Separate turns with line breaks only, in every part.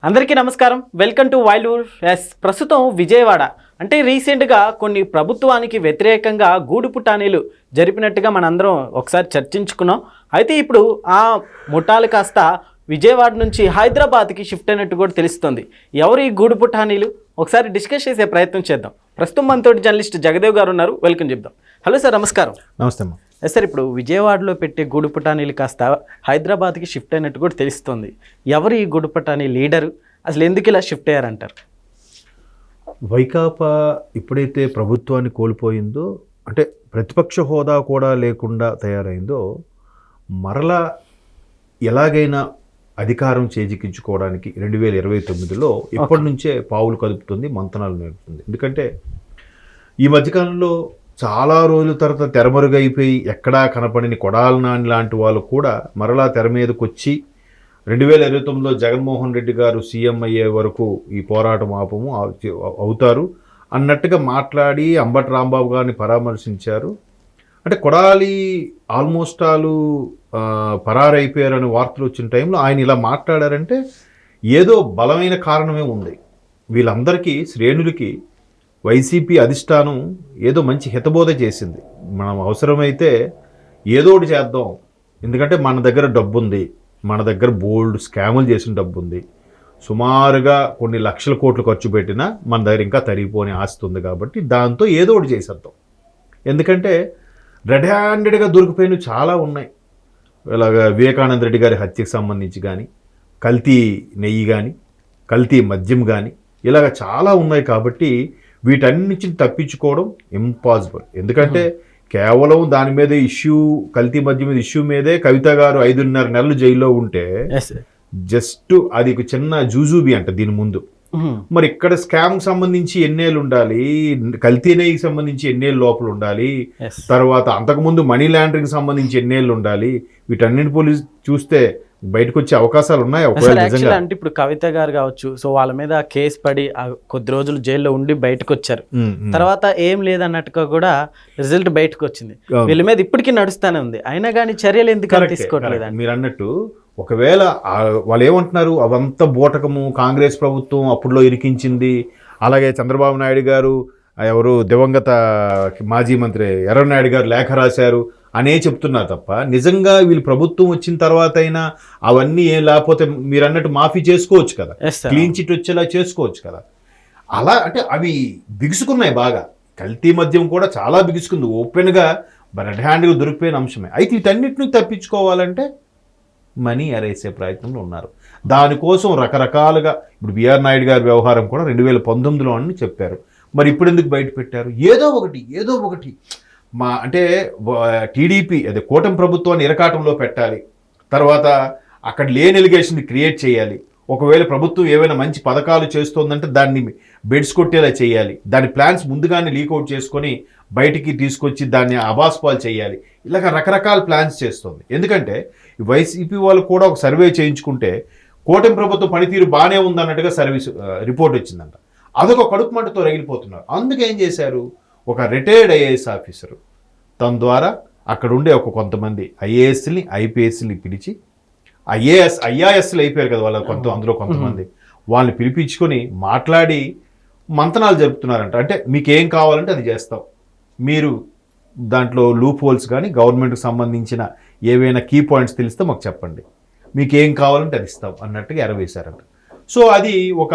అందరికీ నమస్కారం. Welcome to wild wood. ప్రస్తుతం విజయవాడ అంటే రీసెంట్గా కొన్ని ప్రభుత్వానికి వ్యతిరేకంగా గూడు పుటానీలు జరిపినట్టుగా మనందరం ఒకసారి చర్చించుకున్నాం. అయితే ఇప్పుడు ఆ ముఠాలు కాస్త విజయవాడ నుంచి హైదరాబాద్కి షిఫ్ట్ అయినట్టు కూడా తెలుస్తుంది. ఎవరు ఈ గూడు పుటానీలు ఒకసారి డిస్కస్ చేసే ప్రయత్నం చేద్దాం. ప్రస్తుతం మనతోటి జర్నలిస్ట్ జగదేవ్ గారు ఉన్నారు. వెల్కమ్ చెప్దాం. హలో సార్, నమస్కారం.
నమస్తే అమ్మా.
సార్, ఇప్పుడు విజయవాడలో పెట్టే గూడు పుటానీలు కాస్త హైదరాబాద్కి షిఫ్ట్ అయినట్టు కూడా తెలుస్తుంది. ఎవరు ఈ గూడు పుటానీ లీడరు, అసలు ఎందుకు ఇలా షిఫ్ట్ అయ్యారంటారు?
వైకాపా ఎప్పుడైతే ప్రభుత్వాన్ని కోల్పోయిందో, అంటే ప్రతిపక్ష హోదా కూడా లేకుండా తయారైందో, మరలా ఎలాగైనా అధికారం చేజిక్కించుకోవడానికి 2029లో ఇప్పటి నుంచే పావులు కదుపుతుంది, మంతనాలు నేర్పుతుంది. ఎందుకంటే ఈ మధ్యకాలంలో చాలా రోజుల తర్వాత తెరమరుగైపోయి ఎక్కడా కనపడిన కొడాలి నాని లాంటి వాళ్ళు కూడా మరలా తెర మీదకి వచ్చి 2029లో జగన్మోహన్ రెడ్డి గారు సీఎం అయ్యే వరకు ఈ పోరాటం ఆపము అవుతారు అన్నట్టుగా మాట్లాడి అంబటి రాంబాబు గారిని పరామర్శించారు. అంటే కొడాలి ఆల్మోస్ట్ ఆలు పరారైపోయారని వార్తలు వచ్చిన టైంలో ఆయన ఇలా మాట్లాడారంటే ఏదో బలమైన కారణమే ఉంది. వీళ్ళందరికీ శ్రేణులకి వైసీపీ అధిష్టానం ఏదో మంచి హితబోధ చేసింది. మనం అవసరమైతే ఏదో ఒకటి చేద్దాం, ఎందుకంటే మన దగ్గర డబ్బు ఉంది, మన దగ్గర బోల్డ్ స్కాములు చేసిన డబ్బు ఉంది, సుమారుగా కొన్ని లక్షల కోట్లు ఖర్చు పెట్టినా మన దగ్గర ఇంకా తరిగిపోని ఆస్తి ఉంది, కాబట్టి దాంతో ఏదో ఒకటి చేసేద్దాం. ఎందుకంటే రెడ్ హ్యాండెడ్గా దొరికిపోయినవి చాలా ఉన్నాయి. ఇలాగ వివేకానంద రెడ్డి గారి హత్యకు సంబంధించి కానీ, కల్తీ నెయ్యి కానీ, కల్తీ మద్యం కానీ, ఇలాగ చాలా ఉన్నాయి. కాబట్టి వీటన్నిటిని తప్పించుకోవడం ఇంపాసిబుల్. ఎందుకంటే కేవలం దాని మీద ఇష్యూ, కల్తీ మద్యం మీద ఇష్యూ మీదే కవిత గారు 5.5 నెలలు జైల్లో ఉంటే జస్ట్ అది ఒక చిన్న జూజూబీ అంట దీని ముందు. మరి ఇక్కడ స్కామ్ సంబంధించి ఎన్నేళ్ళు ఉండాలి, కల్తీ నెయ్యికి సంబంధించి ఎన్నేళ్ళు లోపల ఉండాలి, తర్వాత అంతకుముందు మనీ లాండరింగ్ సంబంధించి ఎన్నేళ్ళు ఉండాలి, వీటన్నిటి పోలీసు చూస్తే బయటకు వచ్చే అవకాశాలు ఉన్నాయి.
అంటే ఇప్పుడు కవిత గారు కావచ్చు, సో వాళ్ళ మీద కేసు పడి కొద్ది రోజులు జైల్లో ఉండి బయటకు వచ్చారు. తర్వాత ఏం లేదన్నట్టుగా కూడా రిజల్ట్ బయటకు వచ్చింది. వీళ్ళ మీద ఇప్పటికీ నడుస్తానే ఉంది. అయినా కానీ చర్యలు ఎందుకు తీసుకోవట్లేదు?
మీరు అన్నట్టు ఒకవేళ వాళ్ళు ఏమంటున్నారు, అవంతా బూటకము, కాంగ్రెస్ ప్రభుత్వం అప్పుడులో ఇరికించింది, అలాగే చంద్రబాబు నాయుడు గారు, ఎవరు దివంగత మాజీ మంత్రి ఎర్రనాయుడు గారు లేఖ రాశారు అనే చెప్తున్నారు తప్ప, నిజంగా వీళ్ళు ప్రభుత్వం వచ్చిన తర్వాత అయినా అవన్నీ ఏం లేకపోతే మీరు అన్నట్టు మాఫీ చేసుకోవచ్చు కదా, క్లీన్ చిట్ వచ్చేలా చేసుకోవచ్చు కదా. అలా అంటే అవి బిగుసుకున్నాయి బాగా. కల్తీ మద్యం కూడా చాలా బిగుసుకుంది, ఓపెన్గా రెడ్ హ్యాండ్గా దొరికిపోయిన అంశమే. అయితే వీటన్నిటిని తప్పించుకోవాలంటే మనీ ఎరేసే ప్రయత్నంలో ఉన్నారు. దానికోసం రకరకాలుగా ఇప్పుడు బిఆర్ నాయుడు గారి వ్యవహారం కూడా 2019లో అని చెప్పారు. మరి ఇప్పుడు ఎందుకు బయట పెట్టారు? ఏదో ఒకటి అంటే టీడీపీ అదే కూటమి ప్రభుత్వాన్ని ఇరకాటంలో పెట్టాలి, తర్వాత అక్కడ లేని ఎలిగేషన్ క్రియేట్ చేయాలి. ఒకవేళ ప్రభుత్వం ఏవైనా మంచి పథకాలు చేస్తోందంటే దాన్ని బెడ్స్ కొట్టేలా చేయాలి, దాని ప్లాన్స్ ముందుగానే లీకౌట్ చేసుకొని బయటికి తీసుకొచ్చి దాన్ని అబాస్పాలు చేయాలి. ఇలాగ రకరకాల ప్లాన్స్ చేస్తుంది. ఎందుకంటే వైసీపీ వాళ్ళు కూడా ఒక సర్వే చేయించుకుంటే కూటమి ప్రభుత్వం పనితీరు బాగానే ఉందన్నట్టుగా రిపోర్ట్ వచ్చిందంట. అదొక కడుపు మంటతో రగిలిపోతున్నారు. అందుకే ఏం చేశారు, ఒక రిటైర్డ్ ఐఏఎస్ ఆఫీసరు తన ద్వారా అక్కడ ఉండే ఒక కొంతమంది ఐఏఎస్ని ఐపీఎస్ని పిలిచి, ఐఆర్ఎస్లు అయిపోయారు కదా వాళ్ళు అందులో కొంతమంది, వాళ్ళని పిలిపించుకొని మాట్లాడి మంతనాలు జరుపుతున్నారంట. అంటే మీకు ఏం కావాలంటే అది చేస్తాం, మీరు దాంట్లో లూప్ హోల్స్ కానీ గవర్నమెంట్కి సంబంధించిన ఏవైనా కీ పాయింట్స్ తెలిస్తే మాకు చెప్పండి, మీకు ఏం కావాలంటే అది ఇస్తాం అన్నట్టుగా ఎరవేశారంట. సో అది ఒక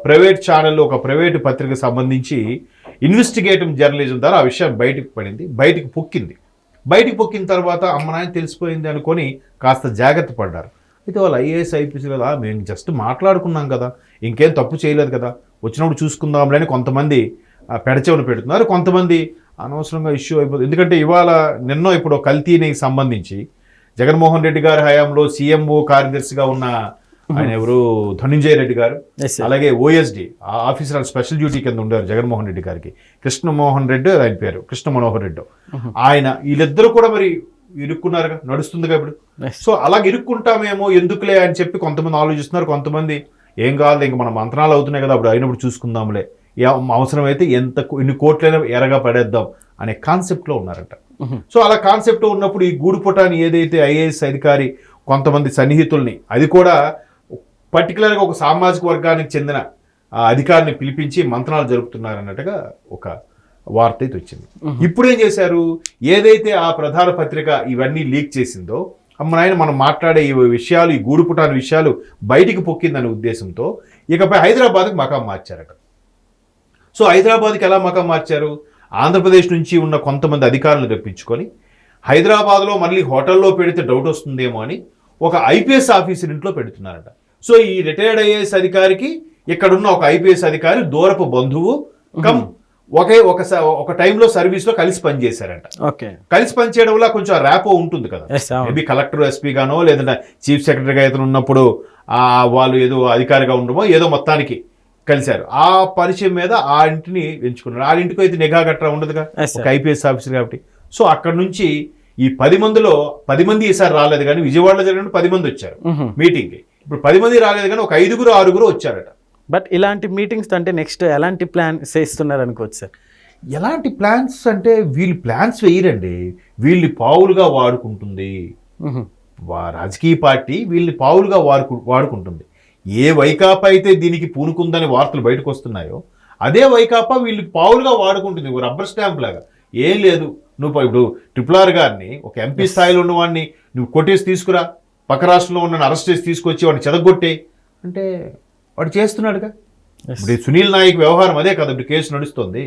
ప్రైవేట్ ఛానల్, ఒక ప్రైవేటు పత్రికకు సంబంధించి ఇన్వెస్టిగేటివ్ జర్నలిజం ద్వారా ఆ విషయం బయటికి పొక్కిన తర్వాత అమ్మ నాయన తెలిసిపోయింది అనుకొని కాస్త జాగ్రత్త పడ్డారు. అయితే వాళ్ళు ఐఏఎస్ ఐపీఎస్ కదా, మేము జస్ట్ మాట్లాడుకున్నాం కదా, ఇంకేం తప్పు చేయలేదు కదా, వచ్చినప్పుడు చూసుకుందాంలే అని కొంతమంది పెడచెవును పెడుతున్నారు, కొంతమంది అనవసరంగా ఇష్యూ అయిపోతుంది. ఎందుకంటే ఇప్పుడు కల్తీకి సంబంధించి జగన్మోహన్ రెడ్డి గారి హయాంలో సీఎంఓ కార్యదర్శిగా ఉన్న ఆయన ఎవరు, ధనుంజయ రెడ్డి గారు, అలాగే ఓఎస్డి ఆఫీసర్ స్పెషల్ డ్యూటీ కింద ఉండారు జగన్మోహన్ రెడ్డి గారికి, కృష్ణమోహన్ రెడ్డి ఆయన పేరు, కృష్ణ మనోహర్ రెడ్డి ఆయన, వీళ్ళిద్దరూ కూడా మరి ఇరుక్కున్నారుగా, నడుస్తుందిగా ఇప్పుడు. సో అలాగే ఇరుక్కుంటామేమో ఎందుకులే అని చెప్పి కొంతమంది ఆలోచిస్తున్నారు, కొంతమంది ఏం కాదు ఇంక మన మంత్రాలు అవుతున్నాయి కదా, అప్పుడు అయినప్పుడు చూసుకుందాంలే, అవసరమైతే ఎన్ని కోట్లైనా ఎరగా పడేద్దాం అనే కాన్సెప్ట్లో ఉన్నారట. సో అలా కాన్సెప్ట్ ఉన్నప్పుడు ఈ గూడు పుటాని ఏదైతే ఐఏఎస్ అధికారి కొంతమంది సన్నిహితుల్ని, అది కూడా పర్టికులర్గా ఒక సామాజిక వర్గానికి చెందిన అధికారిని పిలిపించి మంత్రాలు జరుపుతున్నారన్నట్టుగా ఒక వార్త అయితే వచ్చింది. ఇప్పుడు ఏం చేశారు, ఏదైతే ఆ ప్రధాన పత్రిక ఇవన్నీ లీక్ చేసిందో మనం మాట్లాడే ఈ విషయాలు, ఈ గూడుపుటాని విషయాలు బయటికి పొక్కిందనే ఉద్దేశంతో ఇకపై హైదరాబాద్కి మకాం మార్చారట. సో హైదరాబాద్కి ఎలా మకాం మార్చారు, ఆంధ్రప్రదేశ్ నుంచి ఉన్న కొంతమంది అధికారులను రప్పించుకొని హైదరాబాద్లో మళ్ళీ హోటల్లో పెడితే డౌట్ వస్తుందేమో అని ఒక ఐపీఎస్ ఆఫీసర్ ఇంట్లో పెడుతున్నారట. సో ఈ రిటైర్డ్ ఐఏఎస్ అధికారికి ఇక్కడున్న ఒక ఐపీఎస్ అధికారి దూరపు బంధువు కమ్ ఒక టైంలో సర్వీస్లో కలిసి పనిచేశారంట. కలిసి పనిచేయడం వల్ల కొంచెం ర్యాపో ఉంటుంది కదా, మేబీ కలెక్టర్ ఎస్పీ గానో లేదంటే చీఫ్ సెక్రటరీగా అయితే ఉన్నప్పుడు వాళ్ళు ఏదో అధికారిగా ఉండమో ఏదో మొత్తానికి కలిశారు. ఆ పరిచయం మీద ఆ ఇంటిని ఎంచుకున్నారు. ఆ ఇంటికి అయితే నిఘా గట్రా ఉండదుగా, ఒక ఐపీఎస్ ఆఫీసర్ కాబట్టి. సో అక్కడ నుంచి ఈ 10 మందిలో 10 మంది ఈసారి రాలేదు, కానీ విజయవాడలో జరిగిన 10 మంది వచ్చారు మీటింగ్కి. ఇప్పుడు 10 మంది రాలేదు, కానీ ఒక 5-6 వచ్చారట.
బట్ ఇలాంటి మీటింగ్స్ అంటే నెక్స్ట్ ఎలాంటి ప్లాన్ చేస్తున్నారు అనుకోవచ్చు సార్?
ఎలాంటి ప్లాన్స్ అంటే వీళ్ళు ప్లాన్స్ వేయరండి, వీళ్ళు పావులుగా వాడుకుంటుంది రాజకీయ పార్టీ, వీళ్ళని పావులుగా వాడుకుంటుంది. ఏ వైకాపా అయితే దీనికి పూనుకుందని వార్తలు బయటకు వస్తున్నాయో అదే వైకాపా వీళ్ళు పావులుగా వాడుకుంటుంది, ఒక రబ్బర్ స్టాంప్ లాగా. ఏం లేదు, నువ్వు ఇప్పుడు RRR గారిని ఒక ఎంపీ స్థాయిలో ఉన్నవాడిని నువ్వు కొట్టేసి తీసుకురా, పక్క రాష్ట్రంలో ఉన్న అరెస్ట్ చేసి తీసుకొచ్చి వాడిని చెదగొట్టే అంటే వాడు చేస్తున్నాడుగా. ఇప్పుడు సునీల్ నాయక్ వ్యవహారం అదే కదా, ఇప్పుడు కేసు నడుస్తుంది.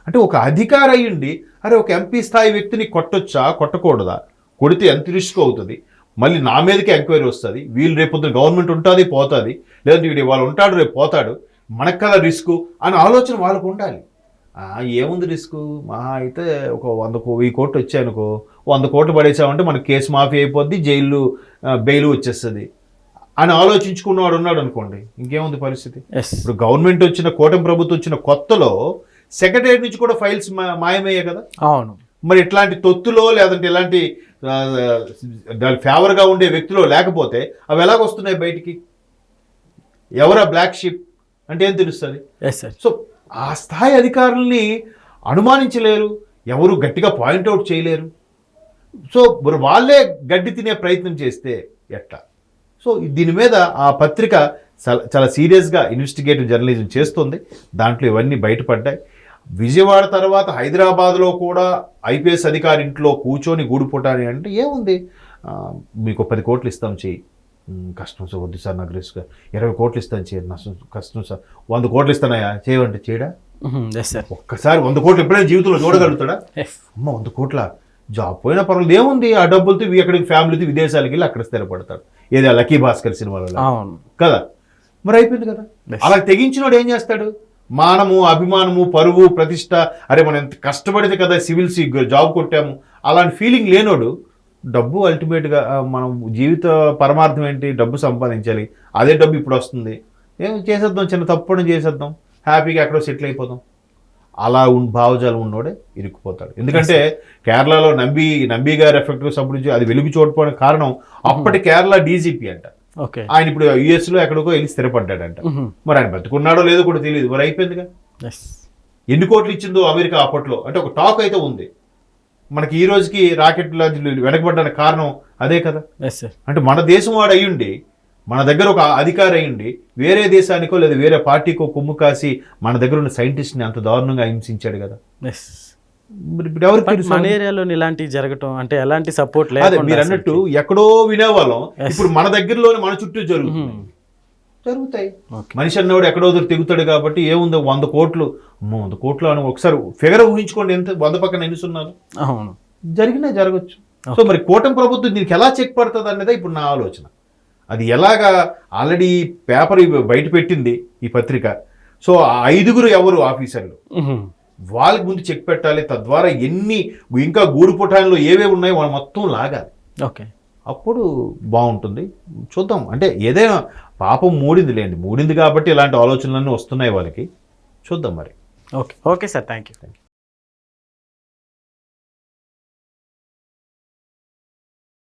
అంటే ఒక అధికారి అయ్యండి, అరే ఒక ఎంపీ స్థాయి వ్యక్తిని కొట్టొచ్చా కొట్టకూడదా, కొడితే ఎంత రిస్క్ అవుతుంది, మళ్ళీ నా మీదకి ఎంక్వైరీ వస్తుంది, వీళ్ళు రేపు గవర్నమెంట్ ఉంటుంది పోతుంది, లేదంటే వీడు వాళ్ళు ఉంటాడు రేపు పోతాడు, మనకు కదా రిస్క్ అనే ఆలోచన వాళ్ళకు ఉండాలి. ఏముంది రిస్క్, మహా అయితే ఒక 100 కోట్లు వచ్చాయనుకో, 100 కోట్లు పడేసామంటే మనకు కేసు మాఫీ అయిపోద్ది, జైలు బెయిల్ వచ్చేస్తుంది అని ఆలోచించుకున్నవాడు ఉన్నాడు అనుకోండి, ఇంకేముంది పరిస్థితి. ఇప్పుడు గవర్నమెంట్ వచ్చిన కూటమి ప్రభుత్వం వచ్చిన కొత్తలో సెక్రటరీ నుంచి కూడా ఫైల్స్ మాయమయ్యాయి కదా.
అవును,
మరి ఇట్లాంటి తొత్తులో లేదంటే ఇలాంటి ఫేవర్గా ఉండే వ్యక్తిలో లేకపోతే అవి ఎలాగొస్తున్నాయి బయటికి, ఎవరా బ్లాక్ షిప్ అంటే ఏం తెలుస్తుంది. సో ఆ స్థాయి అధికారుల్ని అనుమానించలేరు, ఎవరు గట్టిగా పాయింట్అవుట్ చేయలేరు. సో వాళ్ళే గడ్డి తినే ప్రయత్నం చేస్తే ఎట్లా. సో దీని మీద ఆ పత్రిక చాలా సీరియస్గా ఇన్వెస్టిగేటివ్ జర్నలిజం చేస్తుంది, దాంట్లో ఇవన్నీ బయటపడ్డాయి. విజయవాడ తర్వాత హైదరాబాద్లో కూడా ఐపీఎస్ అధికారి ఇంట్లో కూర్చొని గూడుపుటాని అంటే ఏముంది, మీకు 10 కోట్లు ఇస్తాం చెయ్యి, కష్టం సార్ వద్దు సార్ నాకు రిస్క్, 20 కోట్లు ఇస్తాను చేయండి నష్టం, కష్టం సార్ 100 కోట్లు ఇస్తానయా చేయమంటే చేయడా. ఒక్కసారి 100 కోట్లు ఎప్పుడైనా జీవితంలో చూడగలుగుతాడా? అమ్మ 100 కోట్ల జాబ్ పోయినా పర్వాలేదు, ఏముంది ఆ డబ్బులతో ఎక్కడికి ఫ్యామిలీతో విదేశాలకు వెళ్ళి అక్కడ స్థిరపడతాడు, ఏదో లక్కీ భాస్కర్ సినిమాలో కదా. మరి అయిపోయింది కదా. అలా తెగించినోడు ఏం చేస్తాడు, మానము అభిమానము పరువు ప్రతిష్ట, అరే మనం ఎంత కష్టపడితే కదా సివిల్స్ జాబ్ కొట్టాము, అలాంటి ఫీలింగ్ లేనోడు డబ్బు అల్టిమేట్గా మనం జీవిత పరమార్థం ఏంటి, డబ్బు సంపాదించాలి, అదే డబ్బు ఇప్పుడు వస్తుంది, ఏం చేసేద్దాం, చిన్న తప్పుని చేసేద్దాం, హ్యాపీగా ఎక్కడో సెటిల్ అయిపోదాం, అలా భావజాలం ఉన్నోడే ఇరుక్కుపోతాడు. ఎందుకంటే కేరళలో నంబి గారి ఎఫెక్ట్ సపోర్ట్ అది వెలుగు చూడకపోవడానికి కారణం అప్పటి కేరళ డీజీపీ అంట, ఆయన ఇప్పుడు యుఎస్లో ఎక్కడికో వెళ్ళి స్థిరపడ్డాడంట. మరి ఆయన బతుకున్నాడో లేదో కూడా తెలియదు, మరి అయిపోయిందిగా. ఎన్ని కోట్లు ఇచ్చిందో అమెరికా అప్పట్లో అంటే ఒక టాక్ అయితే ఉంది. మనకి ఈ రోజుకి రాకెట్ లాంచ్లు వెనకబడ్డానికి కారణం అదే కదా. అంటే మన దేశం వాడు అయ్యుండి, మన దగ్గర ఒక అధికారి అయ్యుండి వేరే దేశానికో లేదా వేరే పార్టీకో కొమ్ము కాసి మన దగ్గర ఉన్న సైంటిస్ట్ని అంత దారుణంగా హింసించాడు కదా.
మన ఏరియాలో ఇలాంటివి జరగటం అంటే ఎలాంటి సపోర్ట్ లేదు.
మీరు అన్నట్టు ఎక్కడో వినేవాళ్ళం, ఇప్పుడు మన దగ్గరలోనే మన చుట్టూ జరుగుతాయి. మనిషి అన్నవాడు ఎక్కడో తెగుతాడు కాబట్టి ఏముందో 100 కోట్లు 100 కోట్లు అని ఒకసారి ఫిగర్ ఊహించుకోండి, ఎంత 100 పక్కన ఎన్ని సున్నాలు జరిగినా జరగచ్చు. సో మరి కూటమి ప్రభుత్వం దీనికి ఎలా చెక్ పడుతుంది అన్నదే ఇప్పుడు నా ఆలోచన. అది ఎలాగా ఆల్రెడీ పేపర్ బయట పెట్టింది ఈ పత్రిక. సో ఆ 5 ఎవరు ఆఫీసర్లు వాళ్ళకి ముందు చెక్ పెట్టాలి, తద్వారా ఎన్ని ఇంకా గూడుపుటానిలో ఏవే ఉన్నాయో వాళ్ళు మొత్తం లాగాలి. అప్పుడు బాగుంటుంది. చూద్దాం, అంటే ఏదైనా పాపం మూడింది కాబట్టి ఇలాంటి ఆలోచనలన్నీ వస్తున్నాయి వాళ్ళకి, చూద్దాం మరి.
Okay sir, thank you.